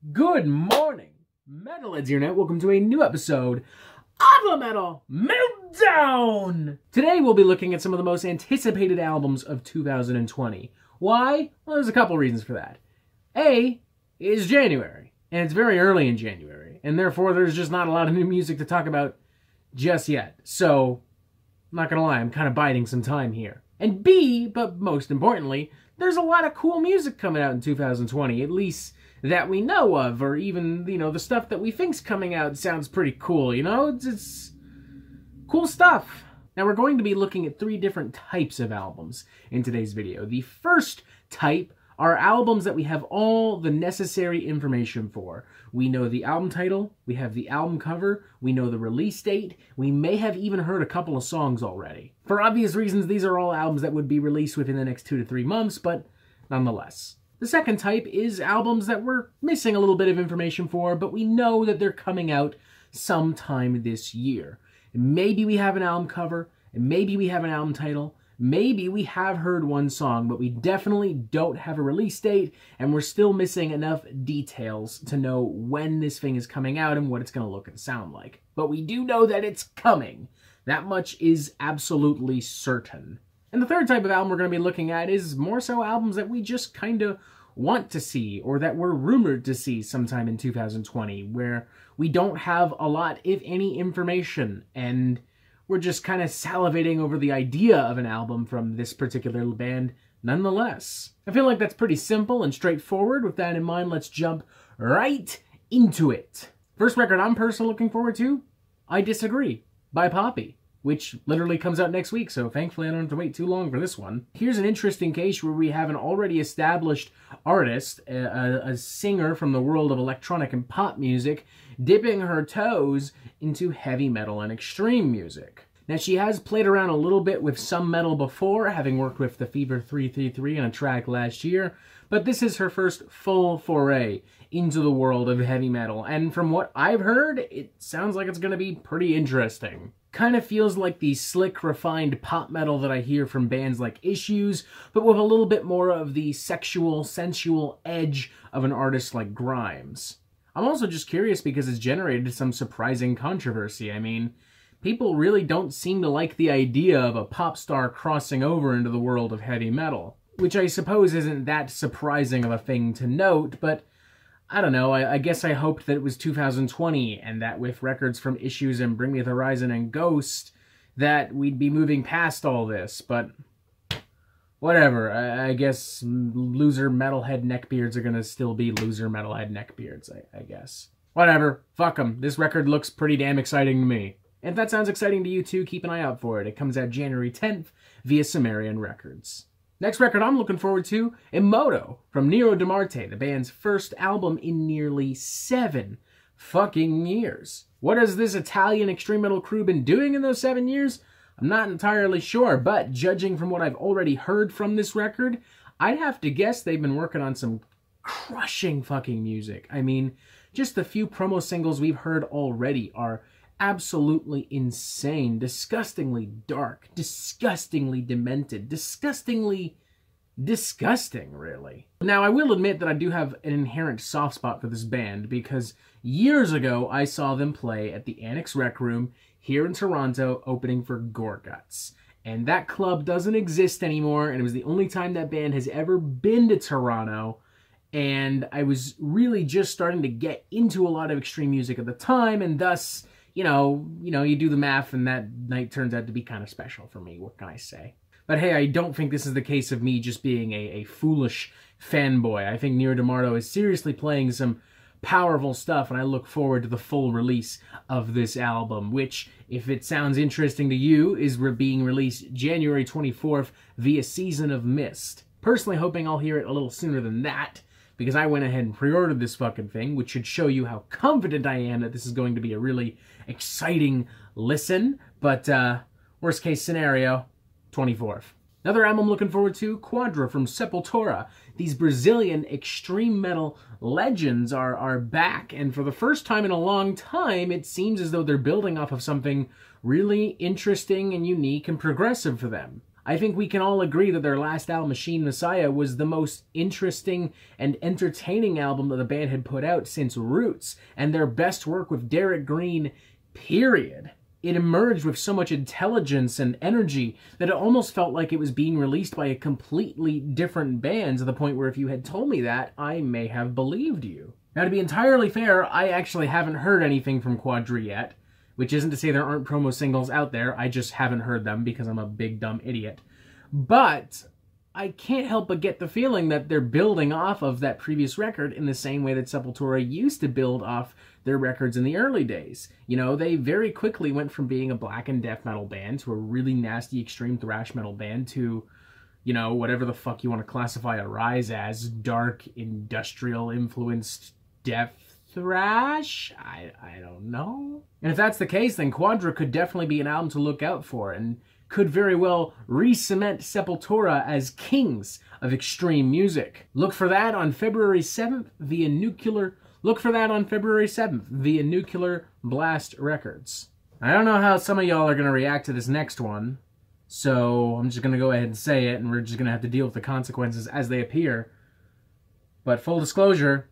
Good morning, Metalheads here now. Welcome to a new episode of a Metal Meltdown! Today we'll be looking at some of the most anticipated albums of 2020. Why? Well, there's a couple reasons for that. A is January, and it's very early in January, and therefore there's just not a lot of new music to talk about just yet. So, I'm not gonna lie, I'm kind of biding some time here. And B, but most importantly, there's a lot of cool music coming out in 2020, at least that we know of, or even, the stuff that we think's coming out sounds pretty cool, It's cool stuff. Now, we're going to be looking at three different types of albums in today's video. The first type are albums that we have all the necessary information for. We know the album title, we have the album cover, we know the release date, we may have even heard a couple of songs already. For obvious reasons, these are all albums that would be released within the next 2 to 3 months, but nonetheless. The second type is albums that we're missing a little bit of information for, but we know that they're coming out sometime this year. Maybe we have an album cover, and maybe we have an album title, maybe we have heard one song, but we definitely don't have a release date, and we're still missing enough details to know when this thing is coming out and what it's going to look and sound like. But we do know that it's coming. That much is absolutely certain. And the third type of album we're going to be looking at is more so albums that we just kind of want to see, or that we're rumored to see sometime in 2020, where we don't have a lot, if any, information, and we're just kind of salivating over the idea of an album from this particular band nonetheless. I feel like that's pretty simple and straightforward. With that in mind, let's jump right into it. First record I'm personally looking forward to, I Disagree, by Poppy, which literally comes out next week, so thankfully I don't have to wait too long for this one. Here's an interesting case where we have an already established artist, a singer from the world of electronic and pop music, dipping her toes into heavy metal and extreme music. Now, she has played around a little bit with some metal before, having worked with the Fever 333 on a track last year, but this is her first full foray into the world of heavy metal, and from what I've heard, it sounds like it's going to be pretty interesting. Kind of feels like the slick, refined pop metal that I hear from bands like Issues, but with a little bit more of the sexual, sensual edge of an artist like Grimes. I'm also just curious because it's generated some surprising controversy. I mean, people really don't seem to like the idea of a pop star crossing over into the world of heavy metal, which I suppose isn't that surprising of a thing to note, but I don't know, I guess I hoped that it was 2020, and that with records from Issues and Bring Me the Horizon and Ghost, that we'd be moving past all this, but whatever. I guess loser metalhead neckbeards are gonna still be loser metalhead neckbeards, I guess. Whatever, fuck them. This record looks pretty damn exciting to me. And if that sounds exciting to you too, keep an eye out for it. It comes out January 10th via Sumerian Records. Next record I'm looking forward to, Emoto, from Nero de Marte, the band's first album in nearly 7 fucking years. What has this Italian extreme metal crew been doing in those 7 years? I'm not entirely sure, but judging from what I've already heard from this record, I'd have to guess they've been working on some crushing fucking music. I mean, just the few promo singles we've heard already are absolutely insane, disgustingly dark, disgustingly demented, disgusting, really. Now, I will admit that I do have an inherent soft spot for this band, because years ago I saw them play at the Annex Rec Room here in Toronto, opening for Gorguts. And that club doesn't exist anymore, and it was the only time that band has ever been to Toronto, and I was really just starting to get into a lot of extreme music at the time, and thus, you do the math, and that night turns out to be kind of special for me. What can I say? But hey, I don't think this is the case of me just being a foolish fanboy. I think Nero de Marte is seriously playing some powerful stuff, and I look forward to the full release of this album, which, if it sounds interesting to you, is being released January 24th via Season of Mist. Personally hoping I'll hear it a little sooner than that, because I went ahead and pre-ordered this fucking thing, which should show you how confident I am that this is going to be a really exciting listen. But worst case scenario, 24th. Another album I'm looking forward to, Quadra from Sepultura. These Brazilian extreme metal legends are back, and for the first time in a long time, it seems as though they're building off of something really interesting and unique and progressive for them. I think we can all agree that their last album, Machine Messiah, was the most interesting and entertaining album that the band had put out since Roots, and their best work with Derek Green, period. It emerged with so much intelligence and energy that it almost felt like it was being released by a completely different band, to the point where if you had told me that, I may have believed you. Now, to be entirely fair, I actually haven't heard anything from Quadri yet, which isn't to say there aren't promo singles out there. I just haven't heard them because I'm a big dumb idiot. But I can't help but get the feeling that they're building off of that previous record in the same way that Sepultura used to build off their records in the early days. You know, they very quickly went from being a black and death metal band to a really nasty extreme thrash metal band to, you know, whatever the fuck you want to classify Arise as, dark, industrial influenced death thrash? I don't know. And if that's the case, then Quadra could definitely be an album to look out for, and could very well re-cement Sepultura as kings of extreme music. Look for that on February 7th via Nuclear Blast Records. I don't know how some of y'all are going to react to this next one, so I'm just going to go ahead and say it, and we're just going to have to deal with the consequences as they appear. But full disclosure,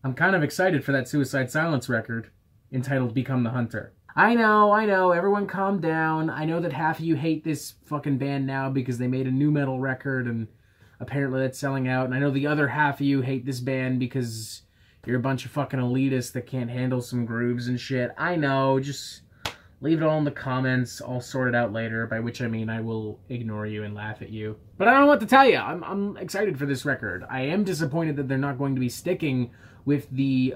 I'm kind of excited for that Suicide Silence record, entitled Become the Hunter. I know, everyone calm down. I know that half of you hate this fucking band now because they made a new metal record and apparently that's selling out. And I know the other half of you hate this band because you're a bunch of fucking elitists that can't handle some grooves and shit. I know, just leave it all in the comments. I'll sort it out later, by which I mean I will ignore you and laugh at you. But I don't know what to tell you. I'm excited for this record. I am disappointed that they're not going to be sticking with the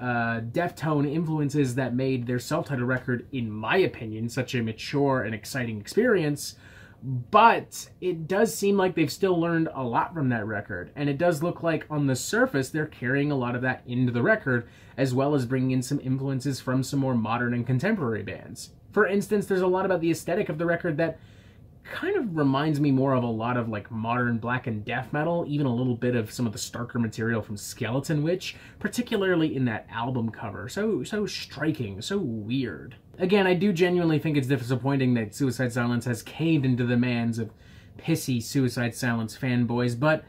Deftone influences that made their self-titled record, in my opinion, such a mature and exciting experience. But it does seem like they've still learned a lot from that record. And it does look like, on the surface, they're carrying a lot of that into the record, as well as bringing in some influences from some more modern and contemporary bands. For instance, there's a lot about the aesthetic of the record that kind of reminds me more of a lot of like modern black and death metal, even a little bit of some of the starker material from Skeleton Witch, particularly in that album cover. So striking, so weird. Again, I do genuinely think it's disappointing that Suicide Silence has caved into the demands of pissy Suicide Silence fanboys, but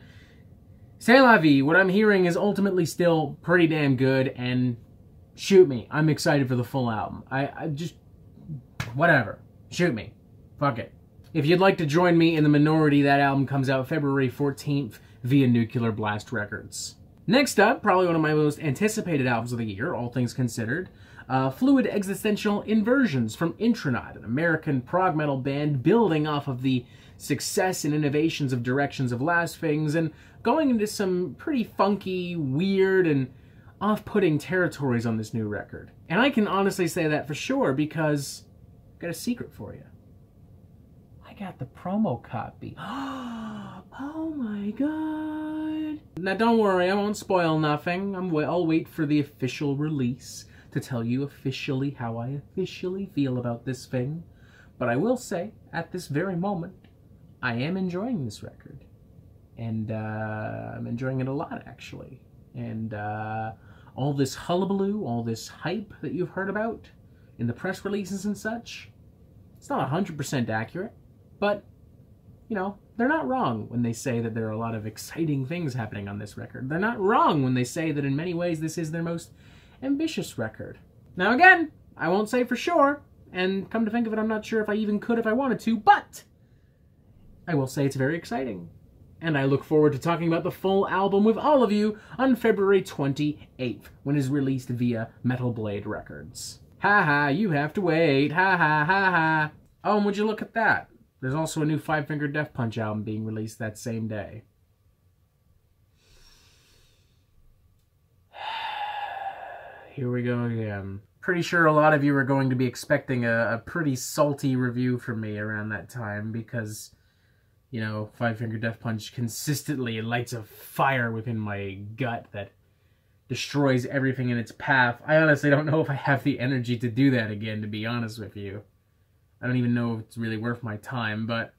c'est la vie. What I'm hearing is ultimately still pretty damn good, and shoot me. I'm excited for the full album. I just, whatever. Shoot me. Fuck it. If you'd like to join me in the minority, that album comes out February 14th via Nuclear Blast Records. Next up, probably one of my most anticipated albums of the year, all things considered, Fluid Existential Inversions from Intronaut, an American prog metal band building off of the success and innovations of Directions of Last Things and going into some pretty funky, weird, and off-putting territories on this new record. And I can honestly say that for sure because I've got a secret for you. I got the promo copy. Oh my god. Now don't worry, I won't spoil nothing. I'll wait for the official release to tell you officially how I officially feel about this thing. But I will say, at this very moment, I am enjoying this record. And I'm enjoying it a lot, actually. And all this hullabaloo, all this hype that you've heard about in the press releases and such, it's not 100% accurate. But, you know, they're not wrong when they say that there are a lot of exciting things happening on this record. They're not wrong when they say that in many ways this is their most ambitious record. Now again, I won't say for sure, and come to think of it, I'm not sure if I even could if I wanted to, but I will say it's very exciting. And I look forward to talking about the full album with all of you on February 28th, when it is released via Metal Blade Records. Ha ha, you have to wait. Ha ha ha ha. Oh, and would you look at that? There's also a new Five Finger Death Punch album being released that same day. Here we go again. Pretty sure a lot of you are going to be expecting a pretty salty review from me around that time because, you know, Five Finger Death Punch consistently lights a fire within my gut that destroys everything in its path. I honestly don't know if I have the energy to do that again, to be honest with you. I don't even know if it's really worth my time, but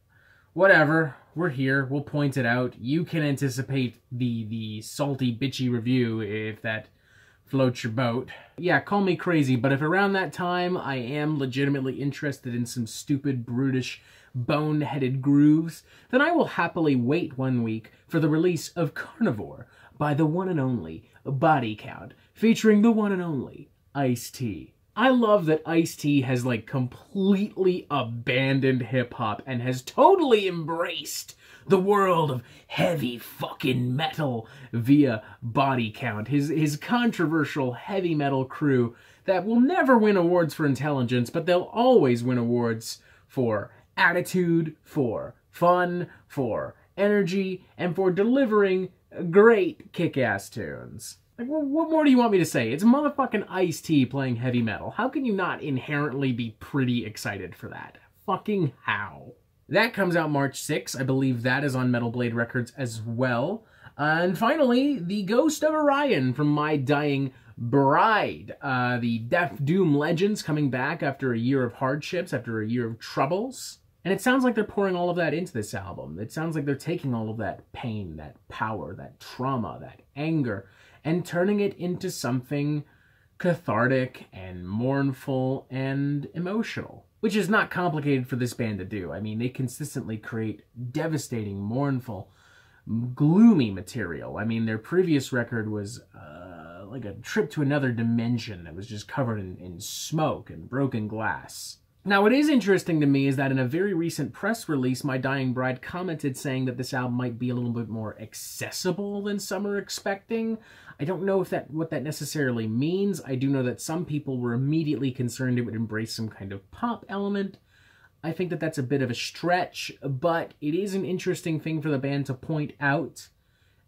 whatever. We're here. We'll point it out. You can anticipate the salty, bitchy review if that floats your boat. Yeah, call me crazy, but if around that time I am legitimately interested in some stupid, brutish, bone-headed grooves, then I will happily wait 1 week for the release of Carnivore by the one and only Body Count, featuring the one and only Ice-T. I love that Ice-T has, like, completely abandoned hip-hop and has totally embraced the world of heavy fucking metal via Body Count, his controversial heavy metal crew that will never win awards for intelligence, but they'll always win awards for attitude, for fun, for energy, and for delivering great kick-ass tunes. Like, what more do you want me to say? It's motherfucking Ice-T playing heavy metal. How can you not inherently be pretty excited for that? Fucking how? That comes out March 6th. I believe that is on Metal Blade Records as well. And finally, The Ghost of Orion from My Dying Bride. The Deaf Doom Legends coming back after a year of hardships, after a year of troubles. And it sounds like they're pouring all of that into this album. It sounds like they're taking all of that pain, that power, that trauma, that anger, and turning it into something cathartic and mournful and emotional. Which is not complicated for this band to do. I mean, they consistently create devastating, mournful, gloomy material. I mean, their previous record was like a trip to another dimension that was just covered in smoke and broken glass. Now, what is interesting to me is that in a very recent press release, My Dying Bride commented saying that this album might be a little bit more accessible than some are expecting. I don't know if what that necessarily means. I do know that some people were immediately concerned it would embrace some kind of pop element. I think that that's a bit of a stretch, but it is an interesting thing for the band to point out,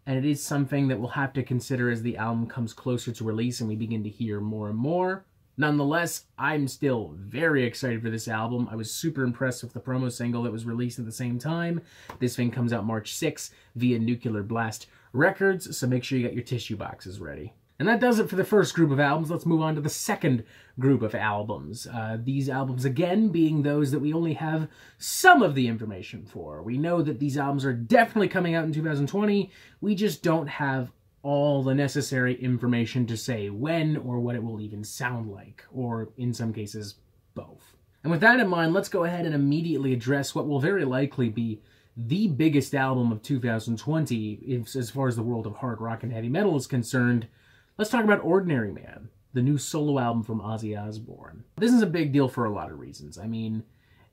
and it is something that we'll have to consider as the album comes closer to release and we begin to hear more and more. Nonetheless, I'm still very excited for this album. I was super impressed with the promo single that was released at the same time. This thing comes out March 6th via Nuclear Blast Records, so make sure you got your tissue boxes ready. And that does it for the first group of albums. Let's move on to the second group of albums. These albums, again, being those that we only have some of the information for. We know that these albums are definitely coming out in 2020. We just don't have all the necessary information to say when or what it will even sound like, or in some cases, both. And with that in mind, let's go ahead and immediately address what will very likely be the biggest album of 2020, as far as the world of hard rock and heavy metal is concerned. Let's talk about Ordinary Man, the new solo album from Ozzy Osbourne. This is a big deal for a lot of reasons. I mean,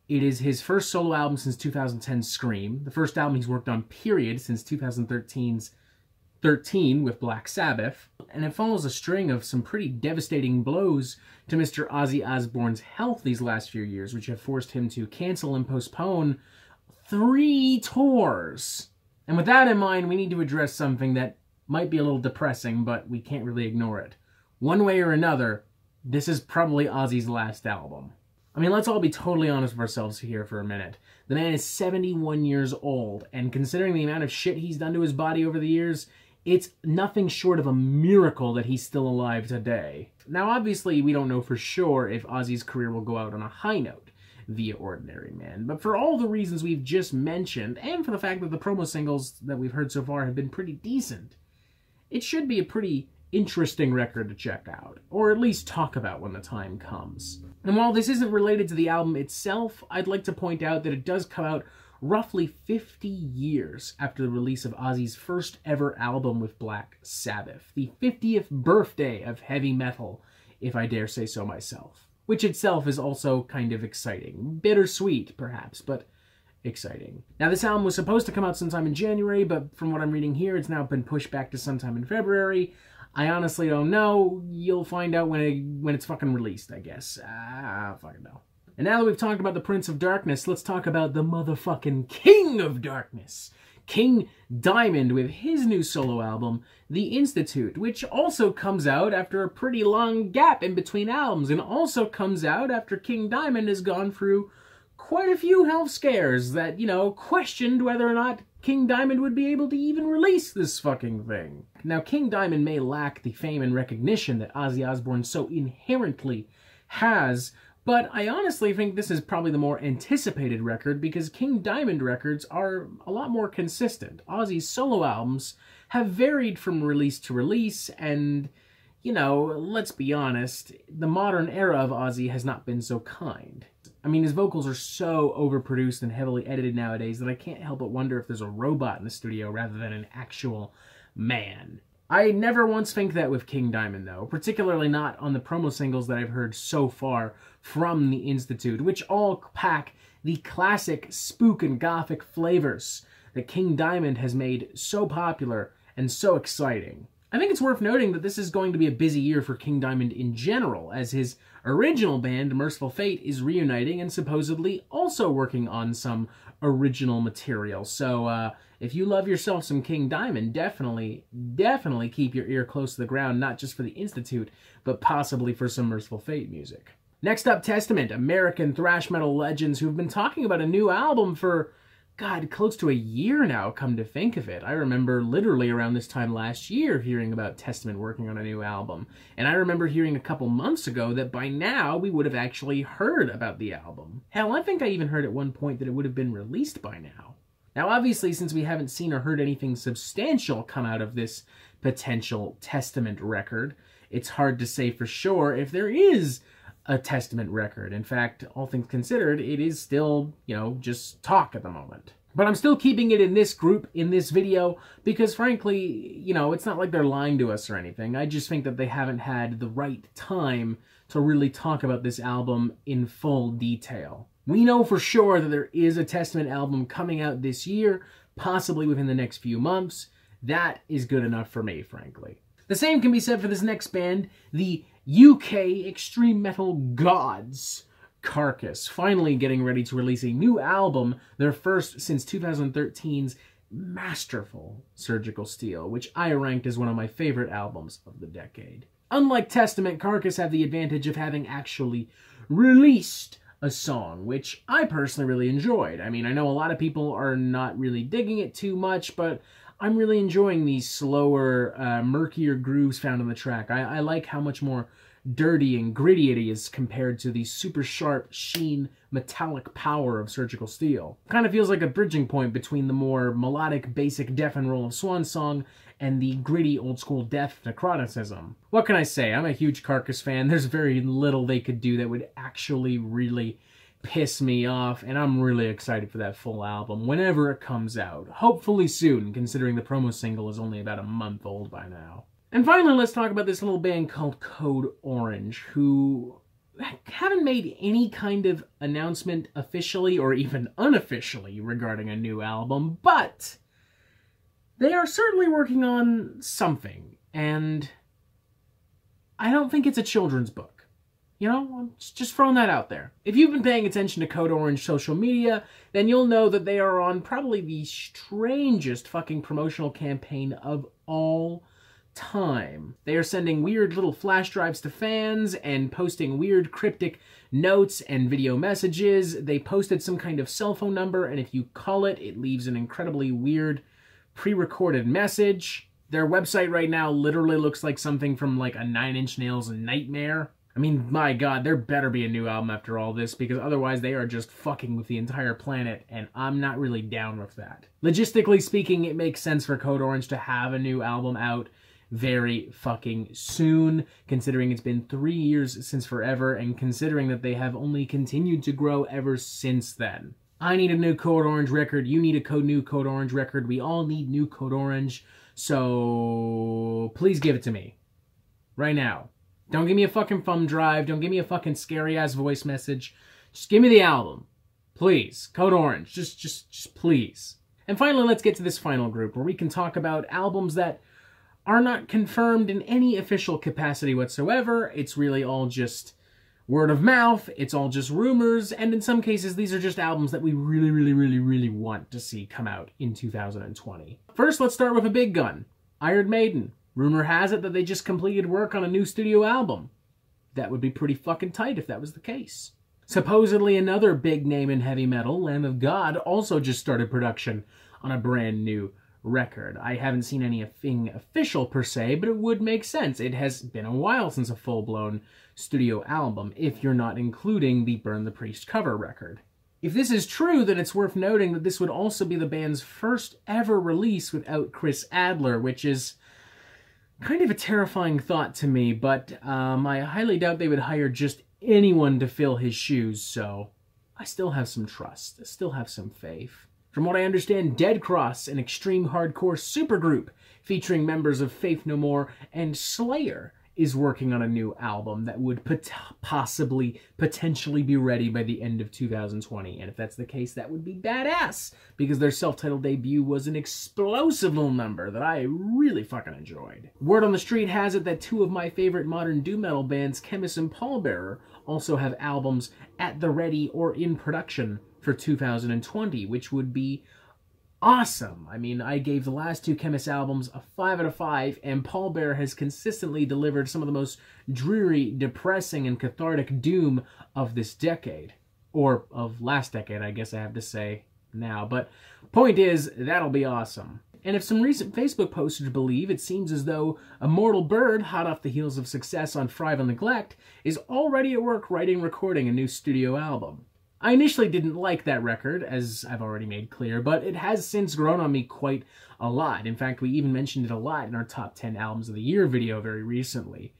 it is his first solo album since 2010's Scream, the first album he's worked on, period, since 2013's 13 with Black Sabbath, and it follows a string of some pretty devastating blows to Mr. Ozzy Osbourne's health these last few years, which have forced him to cancel and postpone 3 tours. And with that in mind, we need to address something that might be a little depressing, but we can't really ignore it. One way or another, this is probably Ozzy's last album. I mean, let's all be totally honest with ourselves here for a minute. The man is 71 years old, and considering the amount of shit he's done to his body over the years, it's nothing short of a miracle that he's still alive today. Now, obviously, we don't know for sure if Ozzy's career will go out on a high note via Ordinary Man, but for all the reasons we've just mentioned, and for the fact that the promo singles that we've heard so far have been pretty decent, it should be a pretty interesting record to check out, or at least talk about when the time comes. And while this isn't related to the album itself, I'd like to point out that it does come out roughly 50 years after the release of Ozzy's first ever album with Black Sabbath, the 50th birthday of heavy metal, if I dare say so myself. Which itself is also kind of exciting. Bittersweet, perhaps, but exciting. Now, this album was supposed to come out sometime in January, but from what I'm reading here, it's now been pushed back to sometime in February. I honestly don't know. You'll find out when it's fucking released, I guess. I don't fucking know. And now that we've talked about the Prince of Darkness, let's talk about the motherfucking King of Darkness. King Diamond with his new solo album, The Institute, which also comes out after a pretty long gap in between albums, and also comes out after King Diamond has gone through quite a few health scares that, you know, questioned whether or not King Diamond would be able to even release this fucking thing. Now, King Diamond may lack the fame and recognition that Ozzy Osbourne so inherently has, but I honestly think this is probably the more anticipated record because King Diamond records are a lot more consistent. Ozzy's solo albums have varied from release to release, and, you know, let's be honest, the modern era of Ozzy has not been so kind. I mean, his vocals are so overproduced and heavily edited nowadays that I can't help but wonder if there's a robot in the studio rather than an actual man. I never once think that with King Diamond, though, particularly not on the promo singles that I've heard so far from the Institute, which all pack the classic spook and gothic flavors that King Diamond has made so popular and so exciting. I think it's worth noting that this is going to be a busy year for King Diamond in general, as his original band, Merciful Fate, is reuniting and supposedly also working on some original material. So if you love yourself some King Diamond, definitely keep your ear close to the ground, not just for the Institute, but possibly for some Merciful Fate music. Next up, Testament, American thrash metal legends who've been talking about a new album for, God, close to a year now, come to think of it. I remember literally around this time last year hearing about Testament working on a new album. And I remember hearing a couple months ago that by now we would have actually heard about the album. Hell, I think I even heard at one point that it would have been released by now. Now, obviously, since we haven't seen or heard anything substantial come out of this potential Testament record, it's hard to say for sure if there is a Testament record. In fact, all things considered, it is still, just talk at the moment. But I'm still keeping it in this group, in this video, because frankly, it's not like they're lying to us or anything. I just think that they haven't had the right time to really talk about this album in full detail. We know for sure that there is a Testament album coming out this year, possibly within the next few months. That is good enough for me, frankly. The same can be said for this next band, the UK extreme metal gods, Carcass, finally getting ready to release a new album, their first since 2013's masterful Surgical Steel, which I ranked as one of my favorite albums of the decade. Unlike Testament, Carcass have the advantage of having actually released a song, which I personally really enjoyed. I mean, I know a lot of people are not really digging it too much, but I'm really enjoying these slower, murkier grooves found on the track. I like how much more dirty and gritty it is compared to the super sharp, sheen, metallic power of Surgical Steel. Kind of feels like a bridging point between the more melodic, basic death and roll of Swan Song and the gritty, old-school death necroticism. What can I say? I'm a huge Carcass fan. There's very little they could do that would actually really piss me off, and I'm really excited for that full album whenever it comes out. Hopefully soon, considering the promo single is only about a month old by now. And finally, let's talk about this little band called Code Orange, who haven't made any kind of announcement officially or even unofficially regarding a new album, but they are certainly working on something, and I don't think it's a children's book. I'm just throwing that out there. If you've been paying attention to Code Orange social media, then you'll know that they are on probably the strangest fucking promotional campaign of all time. They are sending weird little flash drives to fans and posting weird cryptic notes and video messages. They posted some kind of cell phone number, and if you call it, it leaves an incredibly weird pre-recorded message. Their website right now literally looks like something from like a Nine Inch Nails nightmare. I mean, my God, there better be a new album after all this, because otherwise they are just fucking with the entire planet, and I'm not really down with that. Logistically speaking, it makes sense for Code Orange to have a new album out very fucking soon, considering it's been 3 years since Forever, and considering that they have only continued to grow ever since then. I need a new Code Orange record, you need a new Code Orange record, we all need new Code Orange, so please give it to me. Right now. Don't give me a fucking thumb drive. Don't give me a fucking scary-ass voice message. Just give me the album. Please. Code Orange. Just please. And finally, let's get to this final group where we can talk about albums that are not confirmed in any official capacity whatsoever. It's really all just word of mouth. It's all just rumors. And in some cases, these are just albums that we really want to see come out in 2020. First, let's start with a big gun. Iron Maiden. Rumor has it that they just completed work on a new studio album. That would be pretty fucking tight if that was the case. Supposedly another big name in heavy metal, Lamb of God, also just started production on a brand new record. I haven't seen anything official per se, but it would make sense. It has been a while since a full-blown studio album, if you're not including the Burn the Priest cover record. If this is true, then it's worth noting that this would also be the band's first ever release without Chris Adler, which is kind of a terrifying thought to me, but I highly doubt they would hire just anyone to fill his shoes, so I still have some trust. I still have some faith. From what I understand, Dead Cross, an extreme hardcore supergroup featuring members of Faith No More and Slayer, is working on a new album that would potentially be ready by the end of 2020. And if that's the case, that would be badass, because their self-titled debut was an explosive little number that I really fucking enjoyed. Word on the street has it that two of my favorite modern doom metal bands, Chemist and Pallbearer, also have albums at the ready or in production for 2020, which would be awesome. I mean, I gave the last two Chemist albums a 5 out of 5, and Pallbearer has consistently delivered some of the most dreary, depressing, and cathartic doom of this decade. Or of last decade, I guess I have to say now. But point is, that'll be awesome. And if some recent Facebook posters believe, it seems as though Immortal Bird, hot off the heels of success on Thrival Neglect, is already at work writing and recording a new studio album. I initially didn't like that record, as I've already made clear, but it has since grown on me quite a lot. In fact, we even mentioned it a lot in our Top 10 Albums of the Year video very recently.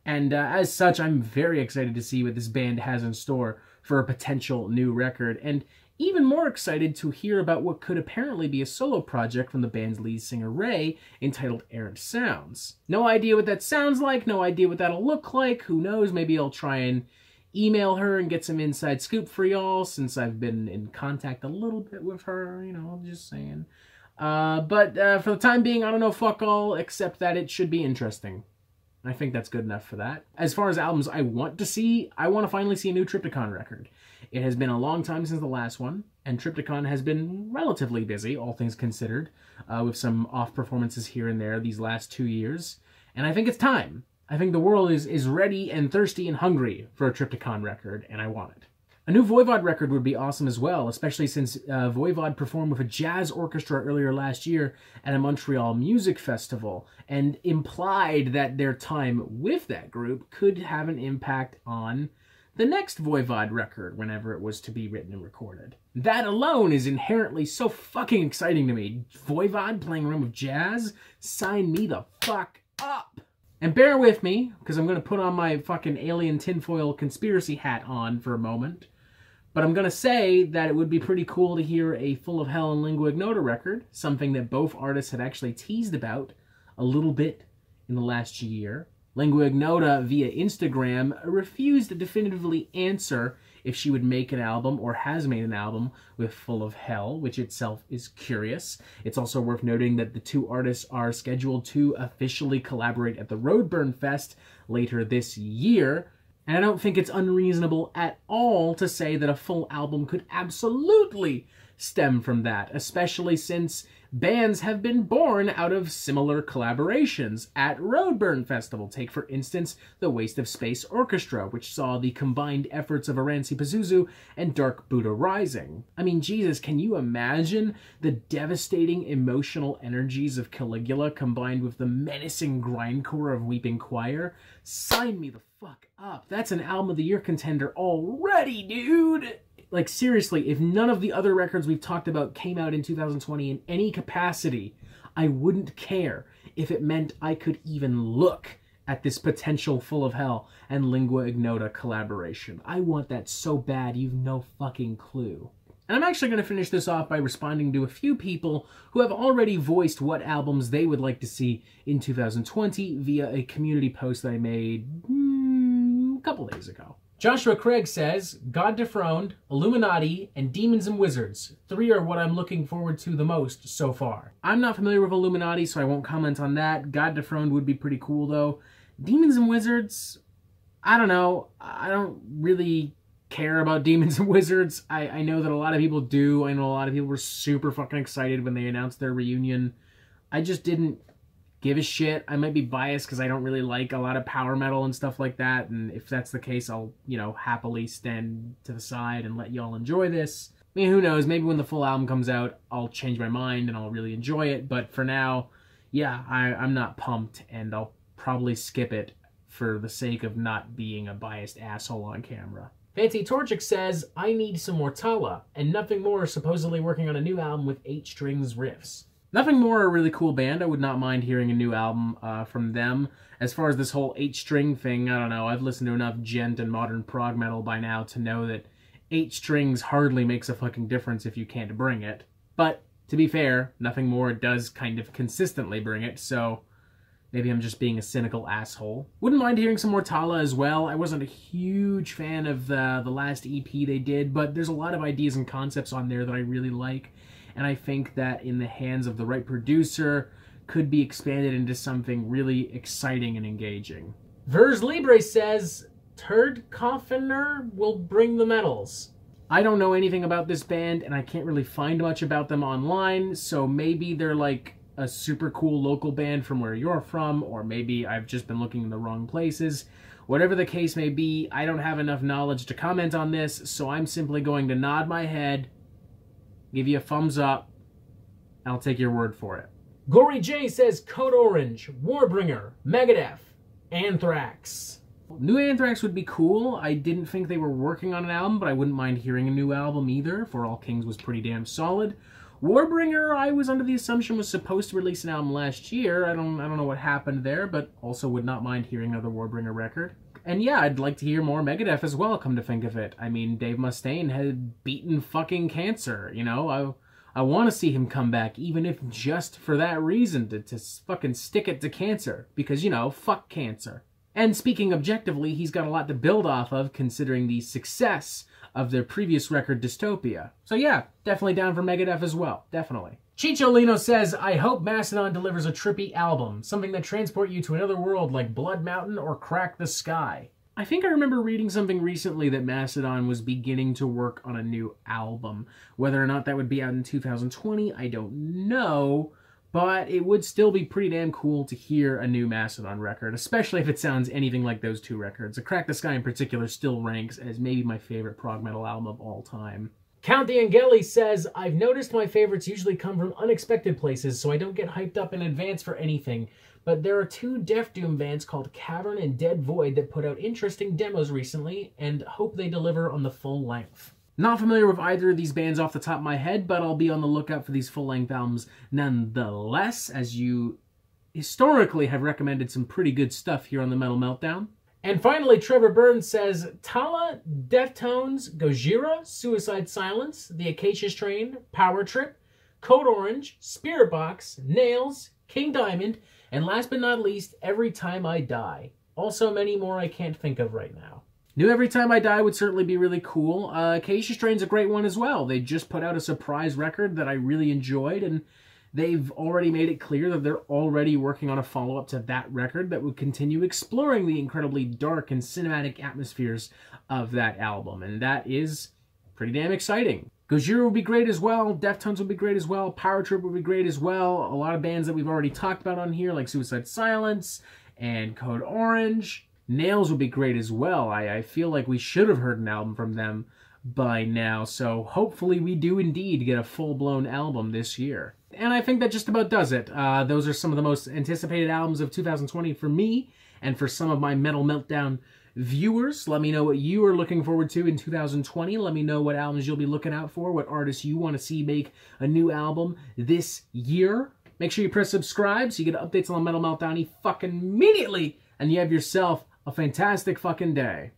And as such, I'm very excited to see what this band has in store for a potential new record, and even more excited to hear about what could apparently be a solo project from the band's lead singer Ray, entitled Errant Sounds. No idea what that sounds like, no idea what that'll look like, who knows, maybe I'll try and email her and get some inside scoop for y'all, since I've been in contact a little bit with her, you know, I'm just saying. But for the time being, I don't know fuck all, except that it should be interesting. I think that's good enough for that. As far as albums I want to see, I want to finally see a new Triptykon record. It has been a long time since the last one, and Triptykon has been relatively busy, all things considered, with some off performances here and there these last 2 years, and I think it's time. I think the world is ready and thirsty and hungry for a Triptykon record, and I want it. A new Voivod record would be awesome as well, especially since Voivod performed with a jazz orchestra earlier last year at a Montreal music festival, and implied that their time with that group could have an impact on the next Voivod record whenever it was to be written and recorded. That alone is inherently so fucking exciting to me. Voivod playing around with jazz? Sign me the fuck up! And bear with me, because I'm going to put on my fucking alien tinfoil conspiracy hat on for a moment. But I'm going to say that it would be pretty cool to hear a Full of Hell and Lingua Ignota record, something that both artists had actually teased about a little bit in the last year. Lingua Ignota, via Instagram, refused to definitively answer if she would make an album or has made an album with Full of Hell, which itself is curious. It's also worth noting that the two artists are scheduled to officially collaborate at the Roadburn Fest later this year, and I don't think it's unreasonable at all to say that a full album could absolutely stem from that, especially since bands have been born out of similar collaborations at Roadburn Festival. Take, for instance, the Waste of Space Orchestra, which saw the combined efforts of Aranci Pazuzu and Dark Buddha Rising. I mean, Jesus, can you imagine the devastating emotional energies of Caligula combined with the menacing grindcore of Weeping Choir? Sign me the fuck up. That's an Album of the Year contender already, dude! Like, seriously, if none of the other records we've talked about came out in 2020 in any capacity, I wouldn't care if it meant I could even look at this potential Full of Hell and Lingua Ignota collaboration. I want that so bad, you've no fucking clue. And I'm actually going to finish this off by responding to a few people who have already voiced what albums they would like to see in 2020 via a community post that I made a couple days ago. Joshua Craig says, God Dethroned, Illuminati, and Demons and Wizards. 3 are what I'm looking forward to the most so far. I'm not familiar with Illuminati, so I won't comment on that. God Dethroned would be pretty cool, though. Demons and Wizards, I don't know. I don't really care about Demons and Wizards. I know that a lot of people do. I know a lot of people were super fucking excited when they announced their reunion. I just didn't give a shit. I might be biased because I don't really like a lot of power metal and stuff like that, and if that's the case, I'll, you know, happily stand to the side and let y'all enjoy this. I mean, who knows, maybe when the full album comes out, I'll change my mind and I'll really enjoy it, but for now, yeah, I'm not pumped, and I'll probably skip it for the sake of not being a biased asshole on camera. Fancy Torchic says, I need some more Tala, and Nothing More supposedly working on a new album with 8 strings riffs. Nothing More are a really cool band. I would not mind hearing a new album from them. As far as this whole 8-string thing, I don't know. I've listened to enough gent and modern prog metal by now to know that 8 strings hardly makes a fucking difference if you can't bring it. But, to be fair, Nothing More does kind of consistently bring it, so maybe I'm just being a cynical asshole. Wouldn't mind hearing some more Tala as well. I wasn't a huge fan of the last EP they did, but there's a lot of ideas and concepts on there that I really like, and I think that in the hands of the right producer, could be expanded into something really exciting and engaging. Vers Libre says, Turd Coffiner will bring the medals. I don't know anything about this band, and I can't really find much about them online, so maybe they're like a super cool local band from where you're from, or maybe I've just been looking in the wrong places. Whatever the case may be, I don't have enough knowledge to comment on this, so I'm simply going to nod my head, give you a thumbs up, and I'll take your word for it. Gory J says Code Orange, Warbringer, Megadeth, Anthrax. New Anthrax would be cool. I didn't think they were working on an album, but I wouldn't mind hearing a new album either. For All Kings was pretty damn solid. Warbringer, I was under the assumption was supposed to release an album last year. I don't know what happened there, but also would not mind hearing another Warbringer record. And yeah, I'd like to hear more Megadeth as well, come to think of it. I mean, Dave Mustaine had beaten fucking cancer, you know? I want to see him come back, even if just for that reason, to fucking stick it to cancer. Because, you know, fuck cancer. And speaking objectively, he's got a lot to build off of, considering the success of their previous record, Dystopia. So yeah, definitely down for Megadeth as well. Definitely. Chicho Lino says, I hope Mastodon delivers a trippy album. Something that transport you to another world like Blood Mountain or Crack the Sky. I think I remember reading something recently that Mastodon was beginning to work on a new album. Whether or not that would be out in 2020, I don't know. But it would still be pretty damn cool to hear a new Mastodon record, especially if it sounds anything like those two records. A Crack the Sky in particular still ranks as maybe my favorite prog metal album of all time. Count Deangeli says, I've noticed my favorites usually come from unexpected places, so I don't get hyped up in advance for anything. But there are 2 Death Doom bands called Cavern and Dead Void that put out interesting demos recently, and hope they deliver on the full length. Not familiar with either of these bands off the top of my head, but I'll be on the lookout for these full-length albums nonetheless, as you historically have recommended some pretty good stuff here on the Metal Meltdown. And finally, Trevor Burns says, Tala, Deftones, Gojira, Suicide Silence, The Acacia Strain, Power Trip, Code Orange, Spirit Box, Nails, King Diamond, and last but not least, Every Time I Die. Also many more I can't think of right now. New Every Time I Die would certainly be really cool. Acacia Strain's a great one as well. They just put out a surprise record that I really enjoyed, and they've already made it clear that they're already working on a follow-up to that record that would continue exploring the incredibly dark and cinematic atmospheres of that album, and that is pretty damn exciting. Gojira would be great as well, Deftones would be great as well, Power Trip would be great as well, a lot of bands that we've already talked about on here, like Suicide Silence and Code Orange. Nails would be great as well. I feel like we should have heard an album from them by now, so hopefully we do indeed get a full-blown album this year. And I think that just about does it. Those are some of the most anticipated albums of 2020 for me, and for some of my Metal Meltdown viewers. Let me know what you are looking forward to in 2020. Let me know what albums you'll be looking out for, what artists you want to see make a new album this year. Make sure you press subscribe so you get updates on the Metal Meltdown fucking immediately, and you have yourself a fantastic fucking day.